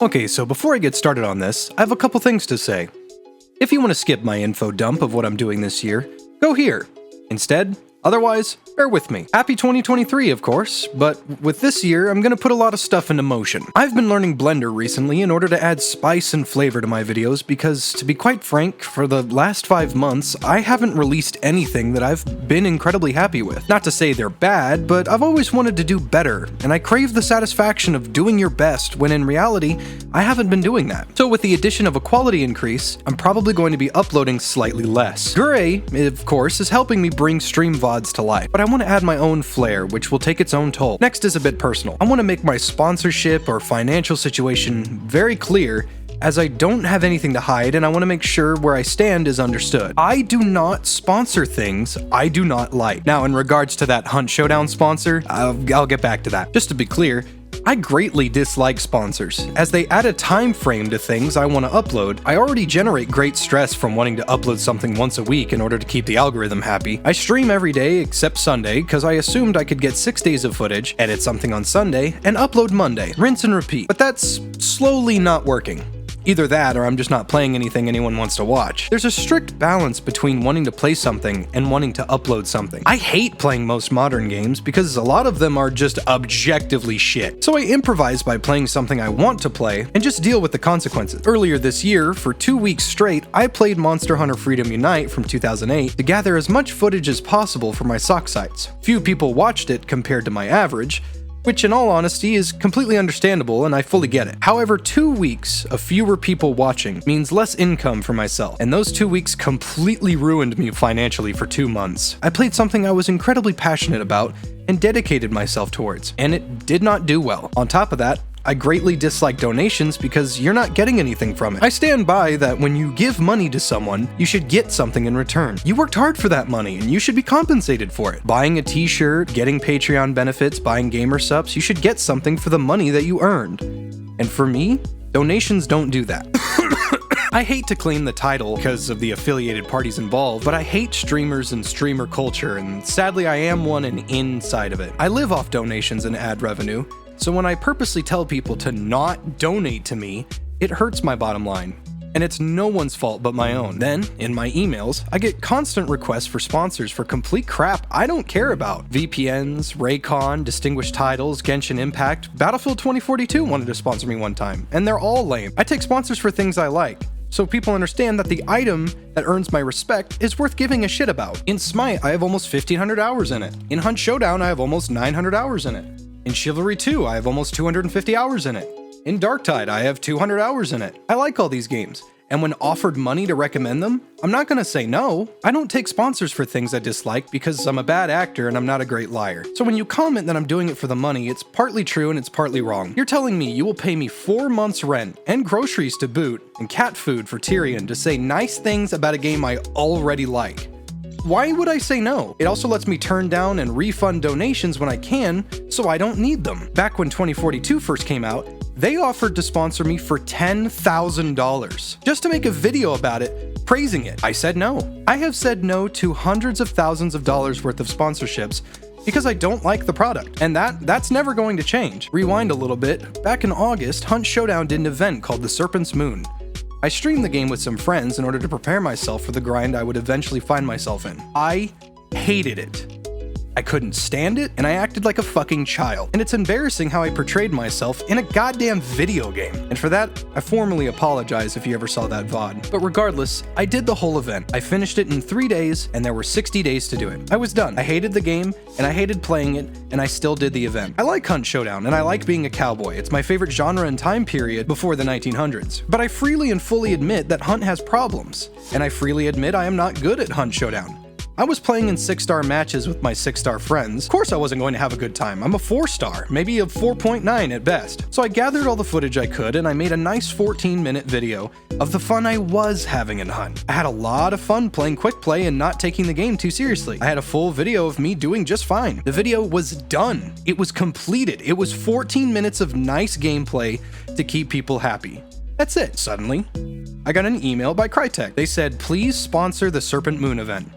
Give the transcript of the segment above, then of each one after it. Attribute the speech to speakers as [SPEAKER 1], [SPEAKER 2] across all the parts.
[SPEAKER 1] Okay, so before I get started on this, I have a couple things to say. If you want to skip my info dump of what I'm doing this year, go here. Instead, otherwise, bear with me. Happy 2023, of course, but with this year, I'm gonna put a lot of stuff into motion. I've been learning Blender recently in order to add spice and flavor to my videos because, to be quite frank, for the last 5 months, I haven't released anything that I've been incredibly happy with. Not to say they're bad, but I've always wanted to do better, and I crave the satisfaction of doing your best when in reality, I haven't been doing that. So with the addition of a quality increase, I'm probably going to be uploading slightly less. Gray, of course, is helping me bring stream VODs to life, but I want to add my own flair, which will take its own toll. Next is a bit personal. I want to make my sponsorship or financial situation very clear, as I don't have anything to hide and I want to make sure where I stand is understood. I do not sponsor things I do not like. Now, in regards to that Hunt Showdown sponsor, I'll get back to that. Just to be clear, I greatly dislike sponsors, as they add a time frame to things I want to upload. I already generate great stress from wanting to upload something once a week in order to keep the algorithm happy. I stream every day except Sunday, because I assumed I could get 6 days of footage, edit something on Sunday, and upload Monday. Rinse and repeat. But that's slowly not working. Either that, or I'm just not playing anything anyone wants to watch. There's a strict balance between wanting to play something and wanting to upload something. I hate playing most modern games because a lot of them are just objectively shit. So I improvise by playing something I want to play and just deal with the consequences. Earlier this year, for 2 weeks straight, I played Monster Hunter Freedom Unite from 2008 to gather as much footage as possible for my sock sites. Few people watched it compared to my average, which in all honesty is completely understandable and I fully get it. However, 2 weeks of fewer people watching means less income for myself, and those 2 weeks completely ruined me financially for 2 months. I played something I was incredibly passionate about and dedicated myself towards, and it did not do well. On top of that, I greatly dislike donations because you're not getting anything from it. I stand by that when you give money to someone, you should get something in return. You worked hard for that money and you should be compensated for it. Buying a t-shirt, getting Patreon benefits, buying gamer subs, you should get something for the money that you earned. And for me, donations don't do that. I hate to claim the title because of the affiliated parties involved, but I hate streamers and streamer culture, and sadly I am one and inside of it. I live off donations and ad revenue, so when I purposely tell people to not donate to me, it hurts my bottom line. And it's no one's fault but my own. Then, in my emails, I get constant requests for sponsors for complete crap I don't care about. VPNs, Raycon, Distinguished Titles, Genshin Impact, Battlefield 2042 wanted to sponsor me one time, and they're all lame. I take sponsors for things I like, so people understand that the item that earns my respect is worth giving a shit about. In Smite, I have almost 1,500 hours in it. In Hunt Showdown, I have almost 900 hours in it. In Chivalry 2, I have almost 250 hours in it. In Darktide, I have 200 hours in it. I like all these games, and when offered money to recommend them, I'm not gonna say no. I don't take sponsors for things I dislike because I'm a bad actor and I'm not a great liar. So when you comment that I'm doing it for the money, it's partly true and it's partly wrong. You're telling me you will pay me 4 months rent and groceries to boot and cat food for Tyrion to say nice things about a game I already like. Why would I say no? It also lets me turn down and refund donations when I can, so I don't need them. Back when 2042 first came out, they offered to sponsor me for $10,000, just to make a video about it, praising it. I said no. I have said no to hundreds of thousands of dollars worth of sponsorships because I don't like the product, and that's never going to change. Rewind a little bit. Back in August, Hunt Showdown did an event called the Serpent's Moon. I streamed the game with some friends in order to prepare myself for the grind I would eventually find myself in. I hated it. I couldn't stand it, and I acted like a fucking child. And it's embarrassing how I portrayed myself in a goddamn video game. And for that, I formally apologize if you ever saw that VOD. But regardless, I did the whole event. I finished it in 3 days, and there were 60 days to do it. I was done. I hated the game, and I hated playing it, and I still did the event. I like Hunt Showdown, and I like being a cowboy. It's my favorite genre and time period before the 1900s. But I freely and fully admit that Hunt has problems, and I freely admit I am not good at Hunt Showdown. I was playing in 6-star matches with my 6-star friends. Of course I wasn't going to have a good time. I'm a 4-star, maybe a 4.9 at best. So I gathered all the footage I could and I made a nice 14-minute video of the fun I was having in Hunt. I had a lot of fun playing quick play and not taking the game too seriously. I had a full video of me doing just fine. The video was done. It was completed. It was 14 minutes of nice gameplay to keep people happy. That's it. Suddenly, I got an email by Crytek. They said, please sponsor the Serpent Moon event.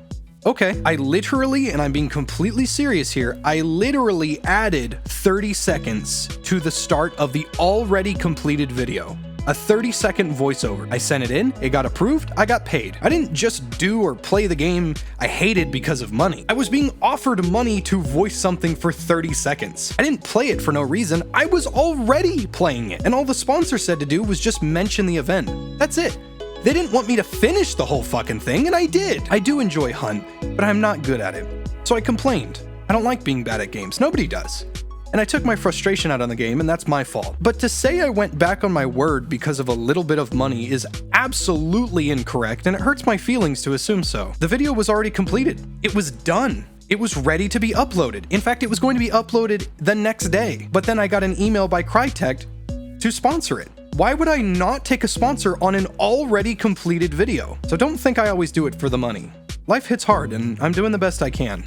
[SPEAKER 1] Okay, I literally, and I'm being completely serious here, I literally added 30 seconds to the start of the already completed video. A 30-second voiceover. I sent it in, it got approved, I got paid. I didn't just do or play the game I hated because of money. I was being offered money to voice something for 30 seconds. I didn't play it for no reason, I was already playing it. And all the sponsor said to do was just mention the event. That's it. They didn't want me to finish the whole fucking thing, and I did. I do enjoy Hunt, but I'm not good at it. So I complained. I don't like being bad at games, nobody does. And I took my frustration out on the game, and that's my fault. But to say I went back on my word because of a little bit of money is absolutely incorrect, and it hurts my feelings to assume so. The video was already completed. It was done. It was ready to be uploaded. In fact, it was going to be uploaded the next day. But then I got an email by Crytek to sponsor it. Why would I not take a sponsor on an already completed video? So don't think I always do it for the money. Life hits hard, and I'm doing the best I can.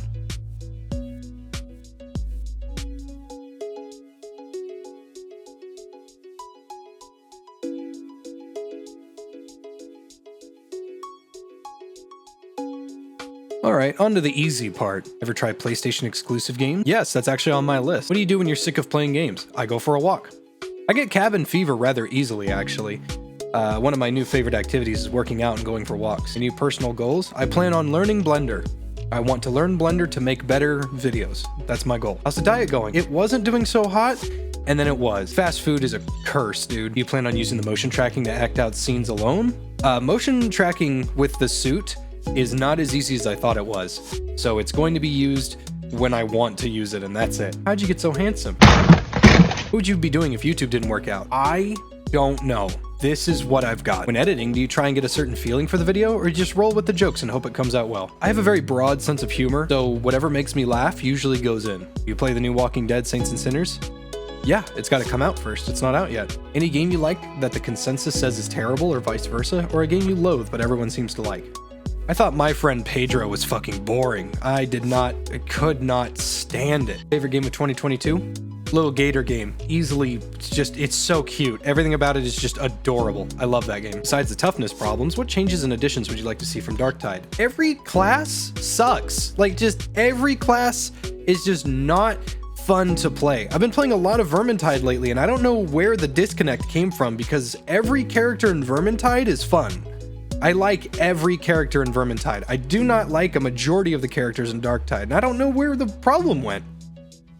[SPEAKER 1] Alright, on to the easy part. Ever try PlayStation exclusive games? Yes, that's actually on my list. What do you do when you're sick of playing games? I go for a walk. I get cabin fever rather easily, actually. One of my new favorite activities is working out and going for walks. Any personal goals? I plan on learning Blender. I want to learn Blender to make better videos. That's my goal. How's the diet going? It wasn't doing so hot, and then it was. Fast food is a curse, dude. Do you plan on using the motion tracking to act out scenes alone? Motion tracking with the suit is not as easy as I thought it was. So it's going to be used when I want to use it, and that's it. How'd you get so handsome? What would you be doing if YouTube didn't work out? I don't know. This is what I've got. When editing, do you try and get a certain feeling for the video, or do you just roll with the jokes and hope it comes out well? I have a very broad sense of humor, so whatever makes me laugh usually goes in. You play the new Walking Dead Saints and Sinners? Yeah, it's gotta come out first. It's not out yet. Any game you like that the consensus says is terrible or vice versa, or a game you loathe but everyone seems to like? I thought My Friend Pedro was fucking boring. I could not stand it. Favorite game of 2022? Little gator game. Easily, it's so cute. Everything about it is just adorable. I love that game. Besides the toughness problems, what changes and additions would you like to see from Darktide? Every class sucks. Like, just every class is just not fun to play. I've been playing a lot of Vermintide lately, and I don't know where the disconnect came from because every character in Vermintide is fun. I like every character in Vermintide. I do not like a majority of the characters in Darktide, and I don't know where the problem went.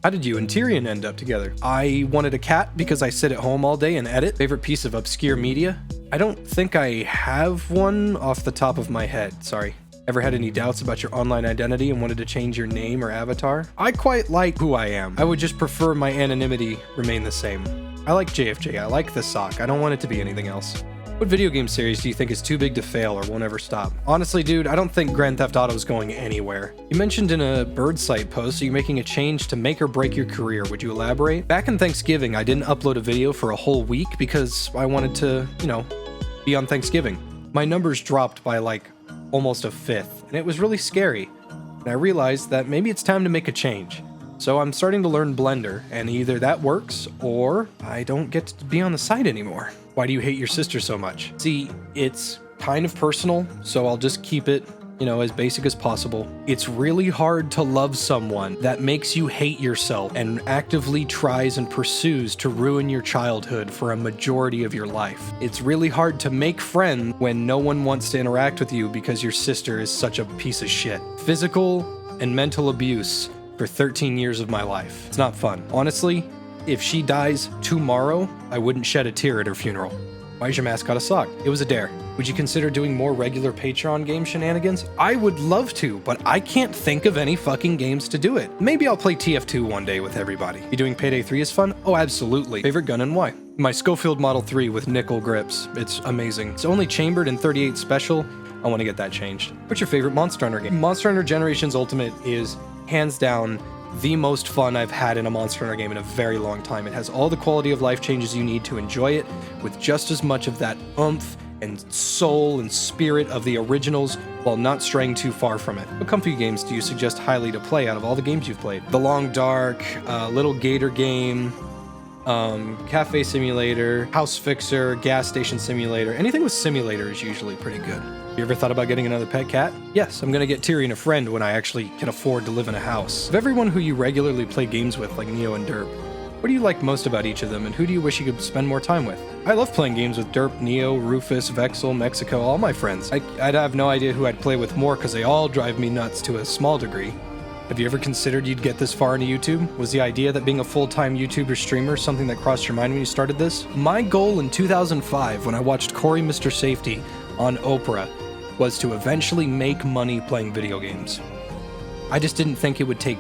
[SPEAKER 1] How did you and Tyrion end up together? I wanted a cat because I sit at home all day and edit. Favorite piece of obscure media? I don't think I have one off the top of my head, sorry. Ever had any doubts about your online identity and wanted to change your name or avatar? I quite like who I am. I would just prefer my anonymity remain the same. I like JFJ, I like the sock, I don't want it to be anything else. What video game series do you think is too big to fail or won't ever stop? Honestly, dude, I don't think Grand Theft Auto is going anywhere. You mentioned in a Birdsite post that you're making a change to make or break your career. Would you elaborate? Back in Thanksgiving, I didn't upload a video for a whole week because I wanted to, be on Thanksgiving. My numbers dropped by like almost a fifth, and it was really scary. And I realized that maybe it's time to make a change. So I'm starting to learn Blender, and either that works, or I don't get to be on the site anymore. Why do you hate your sister so much? See, it's kind of personal, so I'll just keep it, as basic as possible. It's really hard to love someone that makes you hate yourself and actively tries and pursues to ruin your childhood for a majority of your life. It's really hard to make friends when no one wants to interact with you because your sister is such a piece of shit. Physical and mental abuse for 13 years of my life. It's not fun. Honestly, if she dies tomorrow, I wouldn't shed a tear at her funeral. Why is your mascot a sock? It was a dare. Would you consider doing more regular Patreon game shenanigans? I would love to, but I can't think of any fucking games to do it. Maybe I'll play TF2 one day with everybody. You doing Payday 3 is fun? Oh, absolutely. Favorite gun and why? My Schofield Model 3 with nickel grips. It's amazing. It's only chambered in 38 special. I want to get that changed. What's your favorite Monster Hunter game? Monster Hunter Generations Ultimate is hands down the most fun I've had in a Monster Hunter game in a very long time. It has all the quality of life changes you need to enjoy it, with just as much of that oomph and soul and spirit of the originals, while not straying too far from it. What comfy games do you suggest highly to play out of all the games you've played? The Long Dark, Little Gator game, Cafe Simulator, House Fixer, Gas Station Simulator. Anything with simulator is usually pretty good. You ever thought about getting another pet cat? Yes, I'm gonna get Tyrion a friend when I actually can afford to live in a house. Of everyone who you regularly play games with, like Neo and Derp, what do you like most about each of them, and who do you wish you could spend more time with? I love playing games with Derp, Neo, Rufus, Vexel, Mexico, all my friends. I'd have no idea who I'd play with more because they all drive me nuts to a small degree. Have you ever considered you'd get this far into YouTube? Was the idea that being a full-time YouTuber streamer something that crossed your mind when you started this? My goal in 2005, when I watched Corey Mr. Safety on Oprah, was to eventually make money playing video games. I just didn't think it would take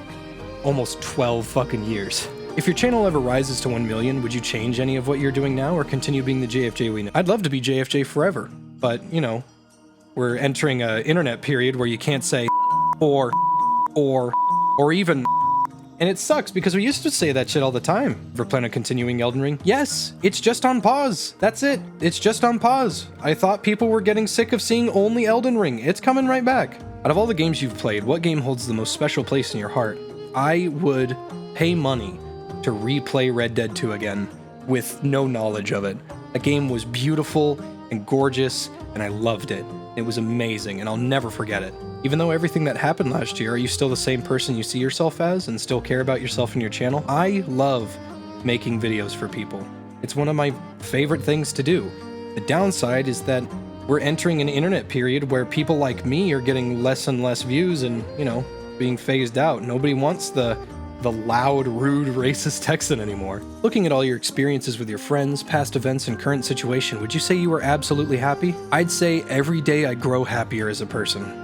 [SPEAKER 1] almost 12 fucking years. If your channel ever rises to 1 million, would you change any of what you're doing now or continue being the JFJ we know? I'd love to be JFJ forever, but, you know, we're entering an internet period where you can't say or even, and it sucks because we used to say that shit all the time. Ever plan on continuing Elden Ring? Yes, it's just on pause. That's it. It's just on pause. I thought people were getting sick of seeing only Elden Ring. It's coming right back. Out of all the games you've played, what game holds the most special place in your heart? I would pay money to replay Red Dead 2 again with no knowledge of it. That game was beautiful and gorgeous, and I loved it. It was amazing, and I'll never forget it. Even though everything that happened last year, are you still the same person you see yourself as and still care about yourself and your channel? I love making videos for people. It's one of my favorite things to do. The downside is that we're entering an internet period where people like me are getting less and less views and, you know, being phased out. Nobody wants the loud, rude, racist Texan anymore. Looking at all your experiences with your friends, past events, and current situation, would you say you were absolutely happy? I'd say every day I grow happier as a person.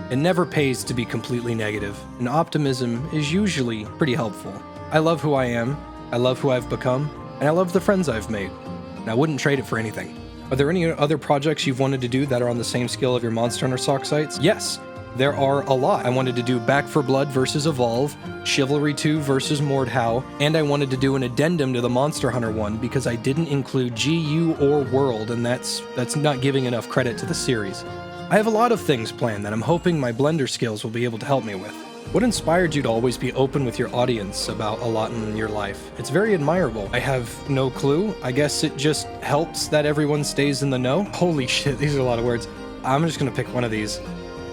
[SPEAKER 1] It never pays to be completely negative, and optimism is usually pretty helpful. I love who I am, I love who I've become, and I love the friends I've made, and I wouldn't trade it for anything. Are there any other projects you've wanted to do that are on the same scale of your Monster Hunter Sock sites? Yes. There are a lot. I wanted to do Back 4 Blood versus Evolve, Chivalry 2 versus Mordhau, and I wanted to do an addendum to the Monster Hunter one because I didn't include GU or World, and that's not giving enough credit to the series. I have a lot of things planned that I'm hoping my Blender skills will be able to help me with. What inspired you to always be open with your audience about a lot in your life? It's very admirable. I have no clue. I guess it just helps that everyone stays in the know. Holy shit, these are a lot of words. I'm just gonna pick one of these.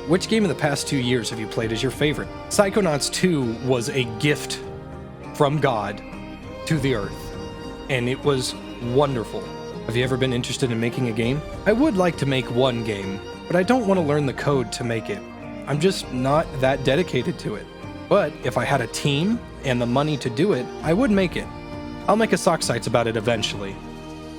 [SPEAKER 1] Which game in the past 2 years have you played as your favorite? Psychonauts 2 was a gift from God to the earth, and it was wonderful. Have you ever been interested in making a game? I would like to make one game, but I don't want to learn the code to make it. I'm just not that dedicated to it. But if I had a team and the money to do it, I would make it. I'll make a sock sites about it eventually.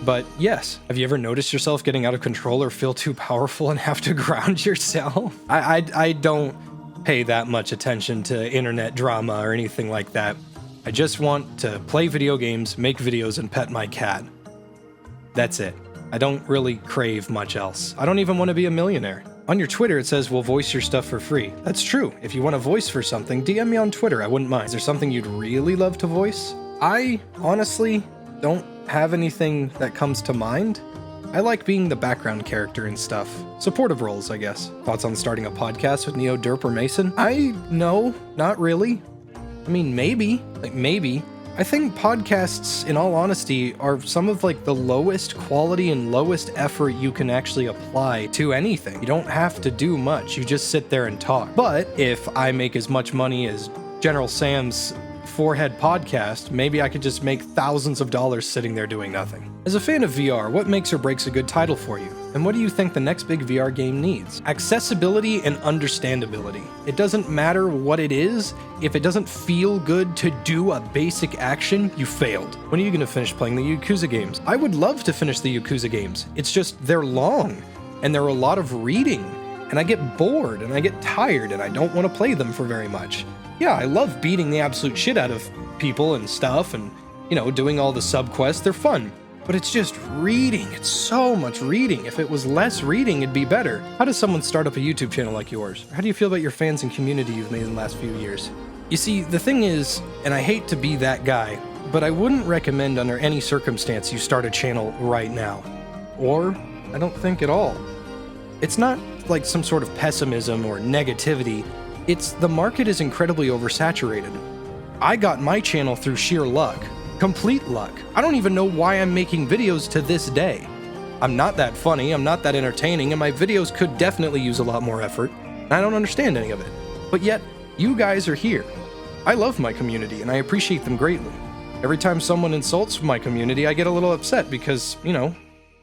[SPEAKER 1] But yes, have you ever noticed yourself getting out of control or feel too powerful and have to ground yourself? I don't pay that much attention to internet drama or anything like that. I just want to play video games, make videos, and pet my cat. That's it. I don't really crave much else. I don't even want to be a millionaire. On your Twitter, it says we'll voice your stuff for free. That's true. If you want to voice for something, DM me on Twitter. I wouldn't mind. Is there something you'd really love to voice? I honestly don't have anything that comes to mind. I like being the background character and stuff. Supportive roles, I guess. Thoughts on starting a podcast with Neo, Derp, or Mason? No, not really. I mean, maybe. I think podcasts, in all honesty, are some of like the lowest quality and lowest effort you can actually apply to anything. You don't have to do much, you just sit there and talk. But if I make as much money as General Sam's Forehead podcast, maybe I could just make thousands of dollars sitting there doing nothing. As a fan of VR, what makes or breaks a good title for you? And what do you think the next big VR game needs? Accessibility and understandability. It doesn't matter what it is, if it doesn't feel good to do a basic action, you failed. When are you going to finish playing the Yakuza games? I would love to finish the Yakuza games. It's just they're long, and they're a lot of reading, and I get bored, and I get tired, and I don't want to play them for very much. Yeah, I love beating the absolute shit out of people and stuff and, you know, doing all the sub-quests. They're fun. But it's just reading. It's so much reading. If it was less reading, it'd be better. How does someone start up a YouTube channel like yours? How do you feel about your fans and community you've made in the last few years? You see, the thing is, and I hate to be that guy, but I wouldn't recommend under any circumstance you start a channel right now. Or, I don't think at all. It's not like some sort of pessimism or negativity. It's the market is incredibly oversaturated. I got my channel through sheer luck. Complete luck. I don't even know why I'm making videos to this day. I'm not that funny, I'm not that entertaining, and my videos could definitely use a lot more effort. I don't understand any of it. But yet, you guys are here. I love my community, and I appreciate them greatly. Every time someone insults my community, I get a little upset because, you know,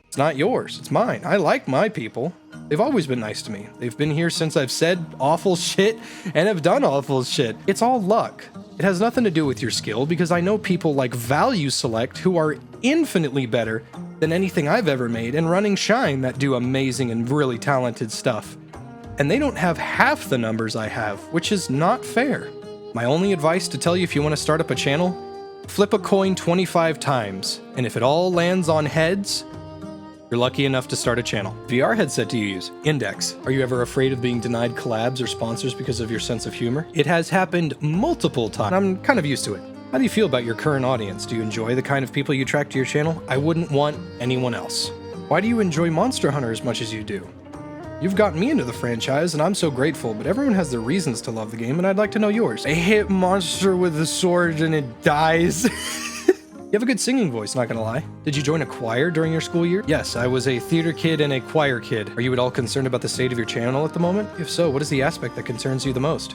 [SPEAKER 1] it's not yours, it's mine. I like my people. They've always been nice to me. They've been here since I've said awful shit and have done awful shit. It's all luck. It has nothing to do with your skill, because I know people like Value Select who are infinitely better than anything I've ever made, and Running Shine that do amazing and really talented stuff. And they don't have half the numbers I have, which is not fair. My only advice to tell you if you want to start up a channel, flip a coin 25 times, and if it all lands on heads, you're lucky enough to start a channel. VR headset do you use? Index. Are you ever afraid of being denied collabs or sponsors because of your sense of humor? It has happened multiple times. I'm kind of used to it. How do you feel about your current audience? Do you enjoy the kind of people you attract to your channel? I wouldn't want anyone else. Why do you enjoy Monster Hunter as much as you do? You've gotten me into the franchise, and I'm so grateful, but everyone has their reasons to love the game, and I'd like to know yours. I hit monster with a sword and it dies. You have a good singing voice, not gonna lie. Did you join a choir during your school year? Yes, I was a theater kid and a choir kid. Are you at all concerned about the state of your channel at the moment? If so, what is the aspect that concerns you the most?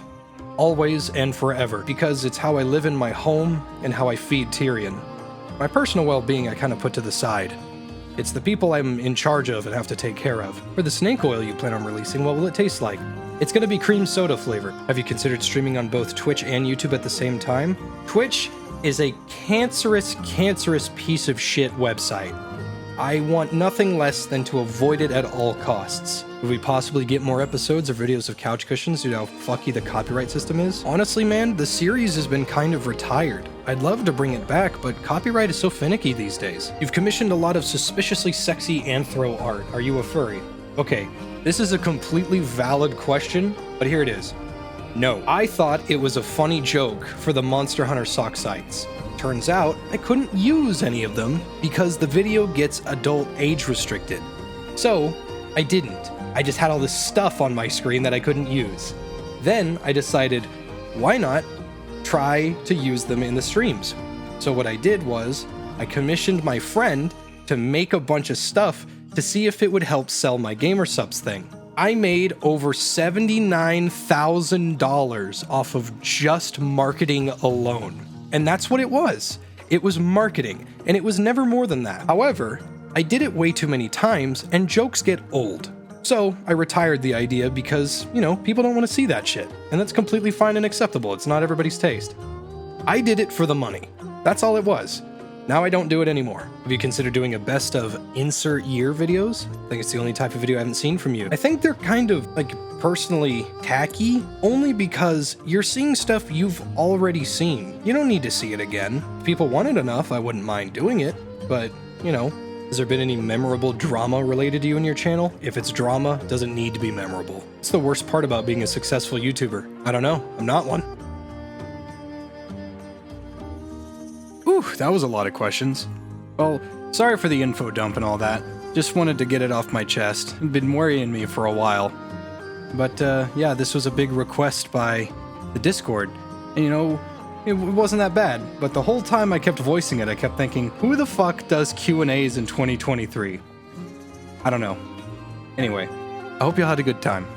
[SPEAKER 1] Always and forever, because it's how I live in my home and how I feed Tyrion. My personal well-being I kind of put to the side. It's the people I'm in charge of and have to take care of. For the snake oil you plan on releasing, what will it taste like? It's gonna be cream soda flavored. Have you considered streaming on both Twitch and YouTube at the same time? Twitch is a cancerous piece of shit website. I want nothing less than to avoid it at all costs. Would we possibly get more episodes or videos of couch cushions due to how fucky the copyright system is? Honestly, man, the series has been kind of retired. I'd love to bring it back, but copyright is so finicky these days. You've commissioned a lot of suspiciously sexy anthro art. Are you a furry? Okay, this is a completely valid question, but here it is. No, I thought it was a funny joke for the Monster Hunter sock sites. Turns out, I couldn't use any of them because the video gets adult age restricted. So, I didn't. I just had all this stuff on my screen that I couldn't use. Then, I decided, why not try to use them in the streams? So what I did was, I commissioned my friend to make a bunch of stuff to see if it would help sell my GamerSupps thing. I made over $79,000 off of just marketing alone. And that's what it was. It was marketing, and it was never more than that. However, I did it way too many times, and jokes get old. So I retired the idea because, you know, people don't want to see that shit. And that's completely fine and acceptable. It's not everybody's taste. I did it for the money. That's all it was. Now I don't do it anymore. Have you considered doing a best of insert year videos? I think it's the only type of video I haven't seen from you. I think they're kind of, like, personally tacky, only because you're seeing stuff you've already seen. You don't need to see it again. If people want it enough, I wouldn't mind doing it, but, you know, has there been any memorable drama related to you in your channel? If it's drama, it doesn't need to be memorable. It's the worst part about being a successful YouTuber. I don't know, I'm not one. Whew, that was a lot of questions. Well, sorry for the info dump and all that. Just wanted to get it off my chest. It'd been worrying me for a while. But, yeah, this was a big request by the Discord. And, you know, it wasn't that bad. But the whole time I kept voicing it, I kept thinking, who the fuck does Q&As in 2023? I don't know. Anyway, I hope you all had a good time.